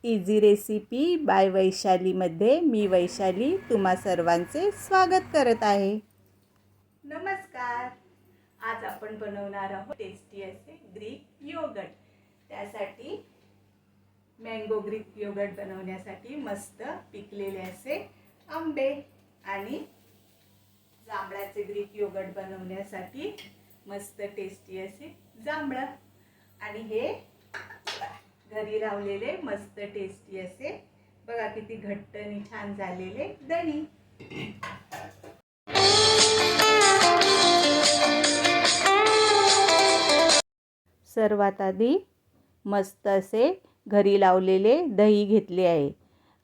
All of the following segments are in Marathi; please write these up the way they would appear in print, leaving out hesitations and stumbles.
इझी रेसिपी बाय वैशालीमध्ये मी वैशाली तुम्हा सर्वांचे स्वागत करत आहे। नमस्कार। आज आपण बनवणार आहोत टेस्टी असे ग्रीक योगर्ट। त्यासाठी मँगो ग्रीक योगर्ट बनवण्यासाठी मस्त पिकलेले असे आंबे आणि जांभळाचे ग्रीक योगर्ट बनवण्यासाठी मस्त टेस्टी असे जांभळं आणि हे घरी लावलेले मस्त टेस्टी असे बघा किती घट्ट आणि छान झालेले दही। सर्वात आधी मस्त असे घरी लावलेले दही घेतले आहे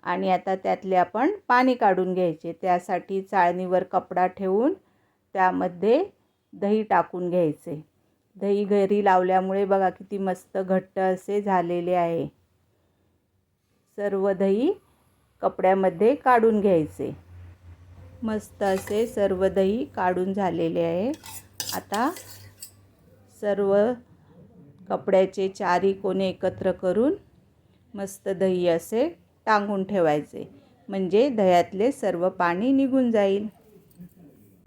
आणि आता त्यातले आपण पाणी काढून घ्यायचे। त्यासाठी चाळणीवर कपडा ठेवून त्यामध्ये दही टाकून घ्यायचे। दही घरी लावल्यामुळे बघा किती मस्त घट्ट असे झालेले आहे। सर्व दही कपड्यामध्ये काढून घ्यायचे। मस्त असे सर्व दही काढून झालेले आहे। आता सर्व कपड्याचे चारी कोणे एकत्र करून मस्त दही असे टांगून ठेवायचे, म्हणजे दह्यातले सर्व पाणी निघून जाईल।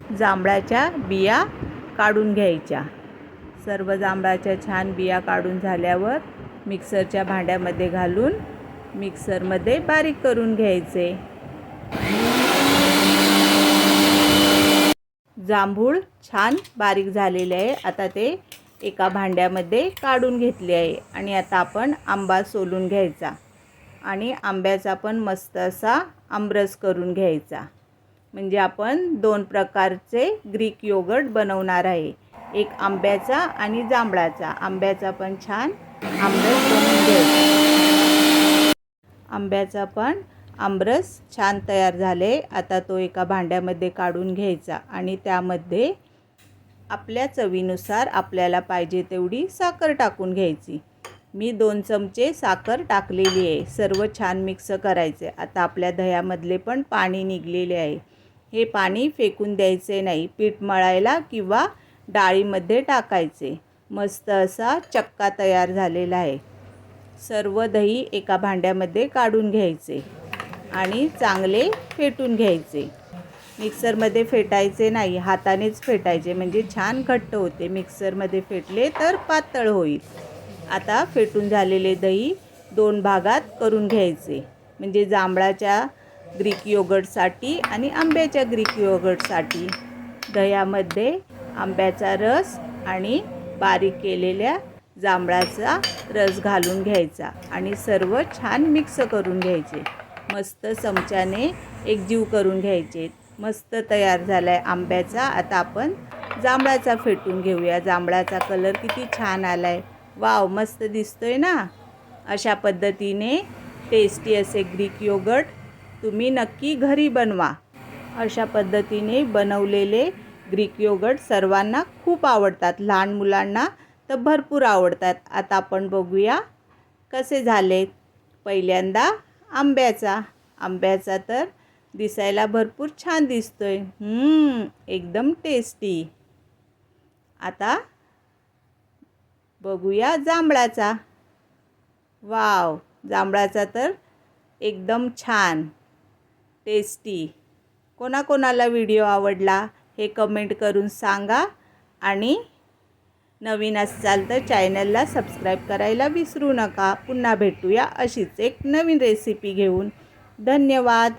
जांभळाच्या बिया काढून घ्यायच्या। सर्व जांभळाच्या छान बिया काढून झाल्यावर मिक्सरच्या भांड्यामध्ये घालून मिक्सरमध्ये बारीक करून घ्यायचे। जांभूळ छान बारीक झालेले आहे। आता ते एका भांड्यामध्ये काढून घेतले आहे आणि आता आपण आंबा सोलून घ्यायचा आणि आंब्याचा पण मस्त असा आमरस करून घ्यायचा, म्हणजे आपण दोन प्रकारचे ग्रीक योगर्ट बनवणार आहे, एक आंब्याचा आणि जांभळाचा। आंब्याचा पण छान आमरस बनवून घ्यायचा। आंब्याचा पण आमरस छान तयार झाले। आता तो एका भांड्यामध्ये काढून घ्यायचा आणि त्यामध्ये आपल्या चवीनुसार आपल्याला पाहिजे तेवढी साखर टाकून घ्यायची। मी 2 चमचे साखर टाकलेली आहे। सर्व छान मिक्स करायचे। आता आपल्या दह्यामधले पण पाणी निघलेले आहे। हे पाणी फेकून द्यायचे नाही, पीठ मळायला किंवा डाळीमध्ये टाकायचे। मस्त असा चक्का तयार झालेला आहे। सर्व दही एका भांड्यामध्ये काढून घ्यायचे आणि चांगले फेटून घ्यायचे। मिक्सरमध्ये फेटायचे नाही, हातानेच फेटायचे, म्हणजे छान घट्ट होते। मिक्सरमध्ये फेटले तर पातळ होईल। आता फेटून झालेले दही 2 भागात करून घ्यायचे, म्हणजे जांभळाच्या ग्रीक योगर्टसाठी आणि आंब्याच्या ग्रीक योगर्टसाठी। दह्यामध्ये आंब्याचा रस आणि बारीक केलेल्या जांभळाचा रस घालून घ्यायचा आणि सर्व छान मिक्स करून घ्यायचे। मस्त चमच्याने एकजीव करून घ्यायचे। मस्त तयार झाला आहे आंब्याचा। आता आपण जांभळाचा फेटून घेऊया। जांभळाचा कलर किती छान आला आहे, वाव, मस्त दिसतोय ना। अशा पद्धतीने टेस्टी असे ग्रीक योगर्ट तुम्ही नक्की घरी बनवा। अशा पद्धतीने बनवलेले ग्रीक योगर्ट सर्वांना खूप आवडतात, लहान मुलांना तर भरपूर आवडतात। आता आपण बघूया कसे झालेत। पहिल्यांदा आंब्याचा तर दिसायला भरपूर छान दिसतोय, एकदम टेस्टी। आता बघूया जांभळाचा। वाव, जांभळाचा तर एकदम छान टेस्टी। कोणाकोणाला व्हिडिओ आवडला हे कमेंट करून सांगा आणि नवीन असाल तर चॅनलला सबस्क्राईब करायला विसरू नका। पुन्हा भेटूया अशीच एक नवीन रेसिपी घेऊन। धन्यवाद।